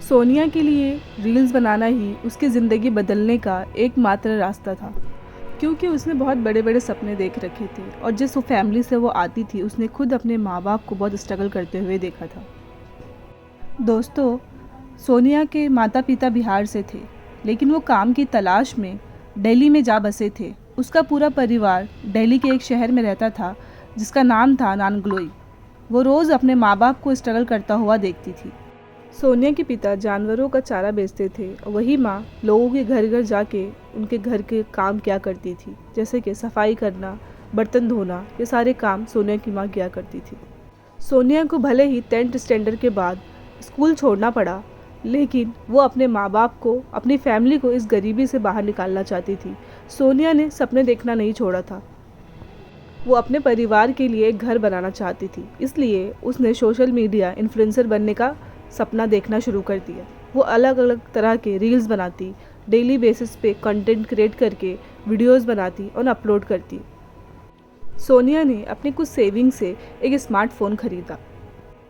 सोनिया के लिए रील्स बनाना ही उसकी ज़िंदगी बदलने का एकमात्र रास्ता था, क्योंकि उसने बहुत बड़े बड़े सपने देख रखे थे और जिस फैमिली से वो आती थी उसने खुद अपने माँ बाप को बहुत स्ट्रगल करते हुए देखा था। दोस्तों, सोनिया के माता पिता बिहार से थे, लेकिन वो काम की तलाश में दिल्ली में जा बसे थे। उसका पूरा परिवार दिल्ली के एक शहर में रहता था जिसका नाम था नानगलोई। वो रोज़ अपने माँ बाप को स्ट्रगल करता हुआ देखती थी। सोनिया के पिता जानवरों का चारा बेचते थे और वही माँ लोगों के घर घर जाके उनके घर के काम किया करती थी, जैसे कि सफाई करना, बर्तन धोना। ये सारे काम सोनिया की माँ किया करती थी। सोनिया को भले ही 10th स्टैंडर्ड के बाद स्कूल छोड़ना पड़ा, लेकिन वो अपने माँ बाप को, अपनी फैमिली को इस गरीबी से बाहर निकालना चाहती थी। सोनिया ने सपने देखना नहीं छोड़ा था। वो अपने परिवार के लिए एक घर बनाना चाहती थी, इसलिए उसने सोशल मीडिया इन्फ्लुएंसर बनने का सपना देखना शुरू कर दिया। वो अलग अलग तरह के रील्स बनाती, डेली बेसिस पे कंटेंट क्रिएट करके वीडियोस बनाती और अपलोड करती। सोनिया ने अपने कुछ सेविंग से एक स्मार्टफोन खरीदा।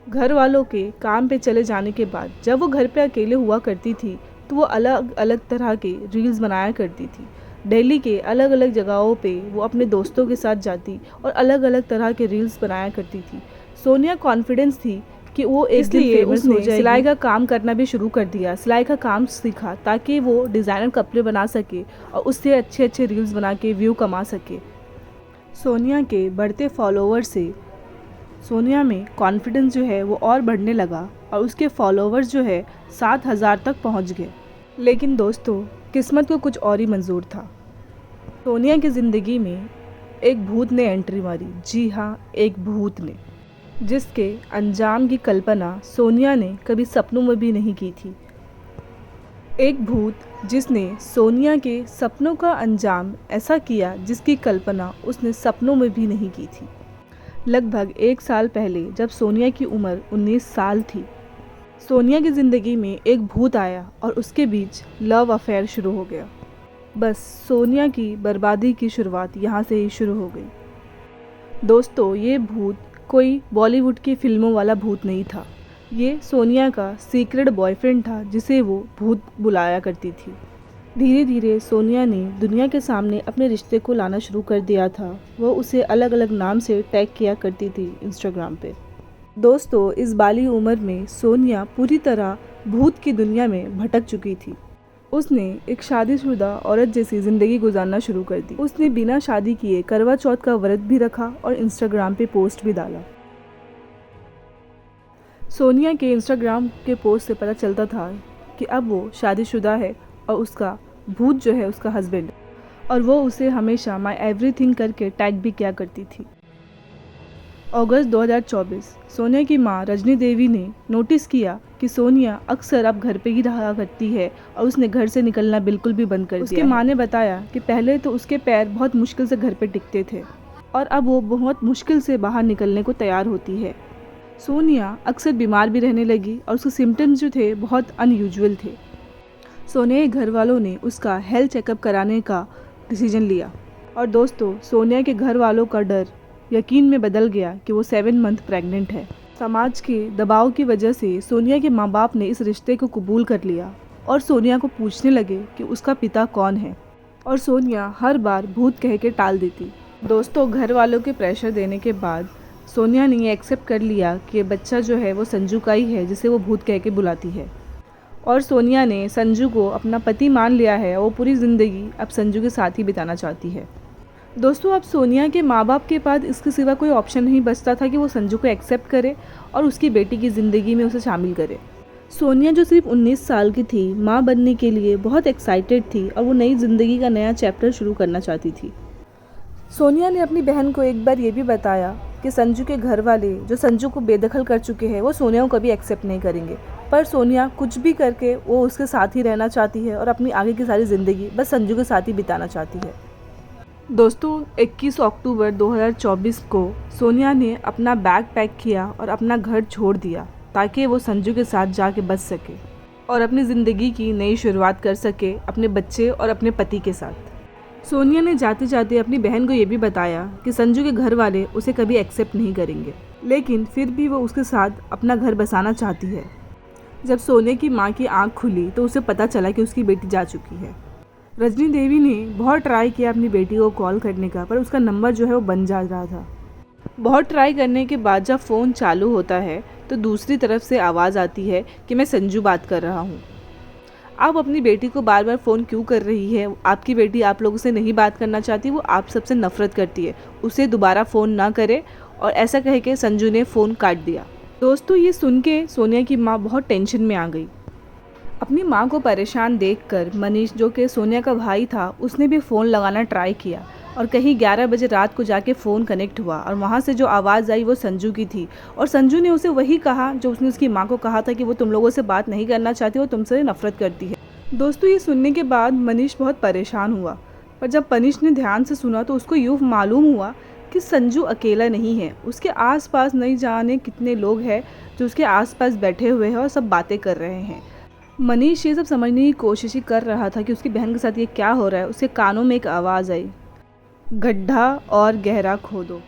घर वालों के काम पे चले जाने के बाद जब वो घर पे अकेले हुआ करती थी तो वो अलग अलग तरह के रील्स बनाया करती थी। दिल्ली के अलग अलग जगहों पे वो अपने दोस्तों के साथ जाती और अलग अलग तरह के रील्स बनाया करती थी। सोनिया कॉन्फिडेंस थी कि वो एक दिन फेमस हो जाएगी। सिलाई का काम करना भी शुरू कर दिया। सिलाई का काम सीखा ताकि वो डिज़ाइनर कपड़े बना सके और उससे अच्छे अच्छे रील्स बना के व्यू कमा सके। सोनिया के बढ़ते फॉलोअर से सोनिया में कॉन्फिडेंस जो है वो और बढ़ने लगा और उसके फॉलोअर्स जो है 7,000 तक पहुंच गए। लेकिन दोस्तों, किस्मत को कुछ और ही मंजूर था। सोनिया की ज़िंदगी में एक भूत ने एंट्री मारी। जी हाँ, एक भूत ने, जिसके अंजाम की कल्पना सोनिया ने कभी सपनों में भी नहीं की थी। एक भूत जिसने सोनिया के सपनों का अंजाम ऐसा किया जिसकी कल्पना उसने सपनों में भी नहीं की थी। लगभग 1 साल पहले जब सोनिया की उम्र 19 साल थी, सोनिया की ज़िंदगी में एक भूत आया और उसके बीच लव अफेयर शुरू हो गया। बस सीनिया की बर्बादी की शुरुआत यहाँ से ही शुरू हो गई। दोस्तों, ये भूत कोई बॉलीवुड की फिल्मों वाला भूत नहीं था। ये सोनिया का सीक्रेट बॉयफ्रेंड था जिसे वो भूत बुलाया करती थी। धीरे धीरे सोनिया ने दुनिया के सामने अपने रिश्ते को लाना शुरू कर दिया था। वो उसे अलग अलग नाम से टैग किया करती थी इंस्टाग्राम पे। दोस्तों, इस बाली उम्र में सोनिया पूरी तरह भूत की दुनिया में भटक चुकी थी। उसने एक शादीशुदा औरत जैसी ज़िंदगी गुजारना शुरू कर दी। उसने बिना शादी किए करवा चौथ का व्रत भी रखा और इंस्टाग्राम पे पोस्ट भी डाला। सोनिया के इंस्टाग्राम के पोस्ट से पता चलता था कि अब वो शादीशुदा है और उसका भूत जो है उसका हस्बैंड, और वो उसे हमेशा माय एवरीथिंग करके टैग भी किया करती थी। अगस्त 2024 सोनिया की मां रजनी देवी ने नोटिस किया कि सोनिया अक्सर अब घर पे ही रहा करती है और उसने घर से निकलना बिल्कुल भी बंद कर दिया। उसकी मां ने बताया कि पहले तो उसके पैर बहुत मुश्किल से घर पे टिकते थे और अब वो बहुत मुश्किल से बाहर निकलने को तैयार होती है। सोनिया अक्सर बीमार भी रहने लगी और उसके सिम्टम्स जो थे बहुत अनयूजुअल थे। सोनिया के घर वालों ने उसका हेल्थ चेकअप कराने का डिसीजन लिया और दोस्तों, सोनिया के घर वालों का डर यकीन में बदल गया कि वो 7 मंथ प्रेग्नेंट है। समाज के दबाव की वजह से सोनिया के माँ बाप ने इस रिश्ते को कबूल कर लिया और सोनिया को पूछने लगे कि उसका पिता कौन है, और सोनिया हर बार भूत कह के टाल देती। दोस्तों, घर वालों के प्रेशर देने के बाद सोनिया ने ये एक्सेप्ट कर लिया कि बच्चा जो है वो संजू का ही है जिसे वो भूत कह के बुलाती है, और सोनिया ने संजू को अपना पति मान लिया है और वो पूरी ज़िंदगी अब संजू के साथ ही बिताना चाहती है। दोस्तों, अब सोनिया के माँ बाप के पास इसके सिवा कोई ऑप्शन नहीं बचता था कि वो संजू को एक्सेप्ट करे और उसकी बेटी की ज़िंदगी में उसे शामिल करे। सोनिया जो सिर्फ 19 साल की थी, माँ बनने के लिए बहुत एक्साइटेड थी और वो नई ज़िंदगी का नया चैप्टर शुरू करना चाहती थी। सोनिया ने अपनी बहन को एक बार ये भी बताया कि संजू के घर वाले जो संजू को बेदखल कर चुके हैं वो सोनिया को कभी एक्सेप्ट नहीं करेंगे, पर सोनिया कुछ भी करके वो उसके साथ ही रहना चाहती है और अपनी आगे की सारी ज़िंदगी बस संजू के साथ ही बिताना चाहती है। दोस्तों, 21 अक्टूबर 2024 को सोनिया ने अपना बैग पैक किया और अपना घर छोड़ दिया ताकि वो संजू के साथ जाके बच सके और अपनी ज़िंदगी की नई शुरुआत कर सके अपने बच्चे और अपने पति के साथ। सोनिया ने जाते जाते अपनी बहन को ये भी बताया कि संजू के घर वाले उसे कभी एक्सेप्ट नहीं करेंगे, लेकिन फिर भी वो उसके साथ अपना घर बसाना चाहती है। जब सोनिया की माँ की आंख खुली तो उसे पता चला कि उसकी बेटी जा चुकी है। रजनी देवी ने बहुत ट्राई किया अपनी बेटी को कॉल करने का, पर उसका नंबर जो है वो बंद जा रहा था। बहुत ट्राई करने के बाद जब फ़ोन चालू होता है तो दूसरी तरफ से आवाज़ आती है कि मैं संजू बात कर रहा हूँ। आप अपनी बेटी को बार बार फ़ोन क्यों कर रही है? आपकी बेटी आप लोगों से नहीं बात करना चाहती, वो आप सबसे नफ़रत करती है, उसे दोबारा फ़ोन ना करे। और ऐसा कह के संजू ने फ़ोन काट दिया। दोस्तों, ये सुन के सोनिया की माँ बहुत टेंशन में आ गई। अपनी माँ को परेशान देखकर मनीष, जो कि सोनिया का भाई था, उसने भी फ़ोन लगाना ट्राई किया और कहीं 11 बजे रात को जाके फ़ोन कनेक्ट हुआ और वहाँ से जो आवाज़ आई वो संजू की थी। और संजू ने उसे वही कहा जो उसने उसकी माँ को कहा था कि वो तुम लोगों से बात नहीं करना चाहती, वो तुमसे नफ़रत करती है। दोस्तों, ये सुनने के बाद मनीष बहुत परेशान हुआ, पर जब मनीष ने ध्यान से सुना तो उसको यूँ मालूम हुआ कि संजू अकेला नहीं है, उसके आसपास नहीं जाने कितने लोग हैं जो उसके आसपास बैठे हुए हैं और सब बातें कर रहे हैं। मनीष ये सब समझने की कोशिश ही कर रहा था कि उसकी बहन के साथ ये क्या हो रहा है। उसके कानों में एक आवाज़ आई, गड्ढा और गहरा खोदो।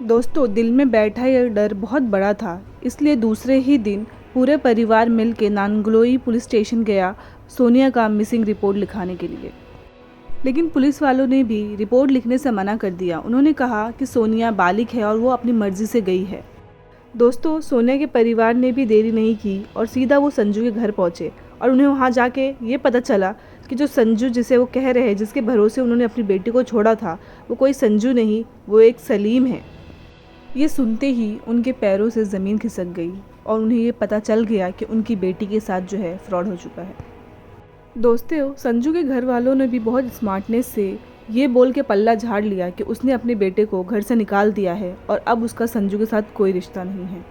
दोस्तों, दिल में बैठा यह डर बहुत बड़ा था, इसलिए दूसरे ही दिन पूरे परिवार मिल के नानगलोई पुलिस स्टेशन गया सोनिया का मिसिंग रिपोर्ट लिखाने के लिए। लेकिन पुलिस वालों ने भी रिपोर्ट लिखने से मना कर दिया। उन्होंने कहा कि सोनिया बालिग है और वो अपनी मर्जी से गई है। दोस्तों, सोनिया के परिवार ने भी देरी नहीं की और सीधा वो संजू के घर पहुंचे और उन्हें वहां जाके ये पता चला कि जो संजू जिसे वो कह रहे हैं, जिसके भरोसे उन्होंने अपनी बेटी को छोड़ा था, वो कोई संजू नहीं, वो एक सलीम है। ये सुनते ही उनके पैरों से ज़मीन खिसक गई और उन्हें ये पता चल गया कि उनकी बेटी के साथ जो है फ्रॉड हो चुका है। दोस्तों, संजू के घर वालों ने भी बहुत स्मार्टनेस से ये बोल के पल्ला झाड़ लिया कि उसने अपने बेटे को घर से निकाल दिया है और अब उसका संजू के साथ कोई रिश्ता नहीं है।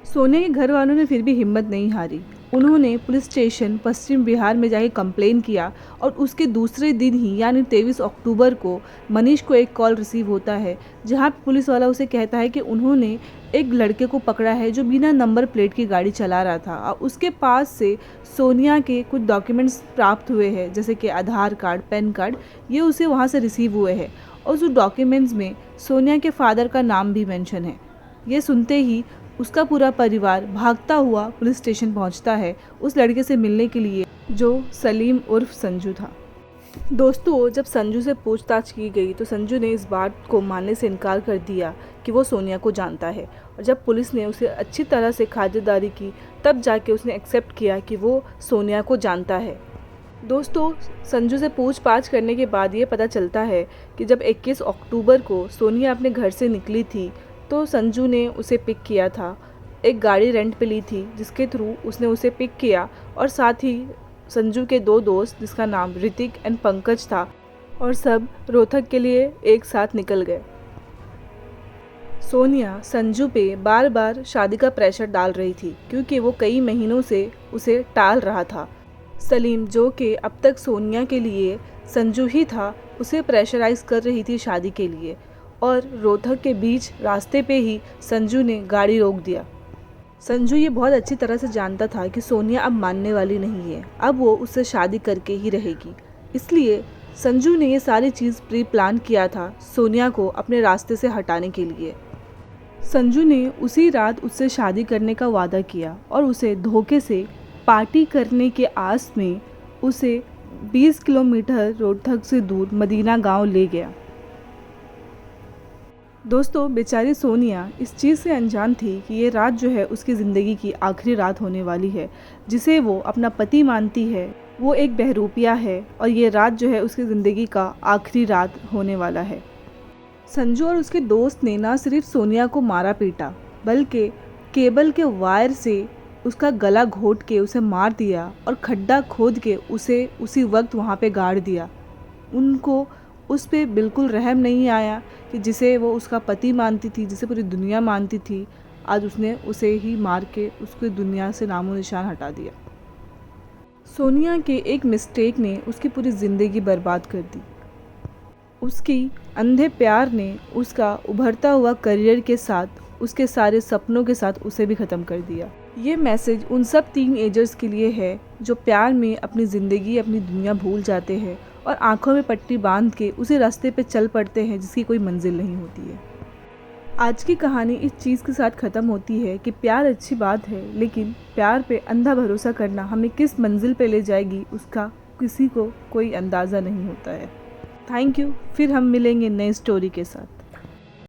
सोनिया के घर वालों ने फिर भी हिम्मत नहीं हारी। उन्होंने पुलिस स्टेशन पश्चिम बिहार में जाके कंप्लेन किया और उसके दूसरे दिन ही यानी 23 अक्टूबर को मनीष को एक कॉल रिसीव होता है, जहां पुलिस वाला उसे कहता है कि उन्होंने एक लड़के को पकड़ा है जो बिना नंबर प्लेट की गाड़ी चला रहा था और उसके पास से सोनिया के कुछ डॉक्यूमेंट्स प्राप्त हुए हैं, जैसे कि आधार कार्ड, पैन कार्ड, ये उसे वहाँ से रिसीव हुए हैं और उस डॉक्यूमेंट्स में सोनिया के फादर का नाम भी मेंशन है। ये सुनते ही उसका पूरा परिवार भागता हुआ पुलिस स्टेशन पहुंचता है उस लड़के से मिलने के लिए जो सलीम उर्फ संजू था। दोस्तों, जब संजू से पूछताछ की गई तो संजू ने इस बात को मानने से इनकार कर दिया कि वो सोनिया को जानता है और जब पुलिस ने उसे अच्छी तरह से खातिरदारी की तब जाके उसने एक्सेप्ट किया कि वो सोनिया को जानता है। दोस्तों, संजू से पूछताछ करने के बाद ये पता चलता है कि जब 21 अक्टूबर को सोनिया अपने घर से निकली थी तो संजू ने उसे पिक किया था। एक गाड़ी रेंट पे ली थी जिसके थ्रू उसने उसे पिक किया और साथ ही संजू के दो दोस्त जिसका नाम ऋतिक एंड पंकज था और सब रोहतक के लिए एक साथ निकल गए। सोनिया संजू पे बार बार शादी का प्रेशर डाल रही थी क्योंकि वो कई महीनों से उसे टाल रहा था। सलीम, जो कि अब तक सोनिया के लिए संजू ही था, उसे प्रेशराइज कर रही थी शादी के लिए और रोहतक के बीच रास्ते पे ही संजू ने गाड़ी रोक दिया। संजू ये बहुत अच्छी तरह से जानता था कि सोनिया अब मानने वाली नहीं है, अब वो उससे शादी करके ही रहेगी। इसलिए संजू ने ये सारी चीज़ प्री प्लान किया था सोनिया को अपने रास्ते से हटाने के लिए। संजू ने उसी रात उससे शादी करने का वादा किया और उसे धोखे से पार्टी करने के आस में उसे 20 किलोमीटर रोहतक से दूर मदीना गांव ले गया। दोस्तों, बेचारी सोनिया इस चीज़ से अनजान थी कि ये रात जो है उसकी ज़िंदगी की आखिरी रात होने वाली है। जिसे वो अपना पति मानती है वो एक बहरूपिया है और ये रात जो है उसकी ज़िंदगी का आखिरी रात होने वाला है। संजू और उसके दोस्त ने ना सिर्फ सोनिया को मारा पीटा बल्कि केबल के वायर से उसका गला घोट के उसे मार दिया और खड्डा खोद के उसे उसी वक्त वहाँ पे गाड़ दिया। उनको उस पर बिल्कुल रहम नहीं आया कि जिसे वो उसका पति मानती थी, जिसे पूरी दुनिया मानती थी, आज उसने उसे ही मार के उसकी दुनिया से नामो निशान हटा दिया। सोनिया के एक मिस्टेक ने उसकी पूरी ज़िंदगी बर्बाद कर दी। उसकी अंधे प्यार ने उसका उभरता हुआ करियर के साथ, उसके सारे सपनों के साथ उसे भी ख़त्म कर दिया। ये मैसेज उन सब टीन एजर्स के लिए है जो प्यार में अपनी ज़िंदगी, अपनी दुनिया भूल जाते हैं और आंखों में पट्टी बांध के उसी रास्ते पे चल पड़ते हैं जिसकी कोई मंजिल नहीं होती है। आज की कहानी इस चीज़ के साथ ख़त्म होती है कि प्यार अच्छी बात है, लेकिन प्यार पे अंधा भरोसा करना हमें किस मंजिल पे ले जाएगी उसका किसी को कोई अंदाज़ा नहीं होता है। Thank you. फिर हम मिलेंगे नई स्टोरी के साथ।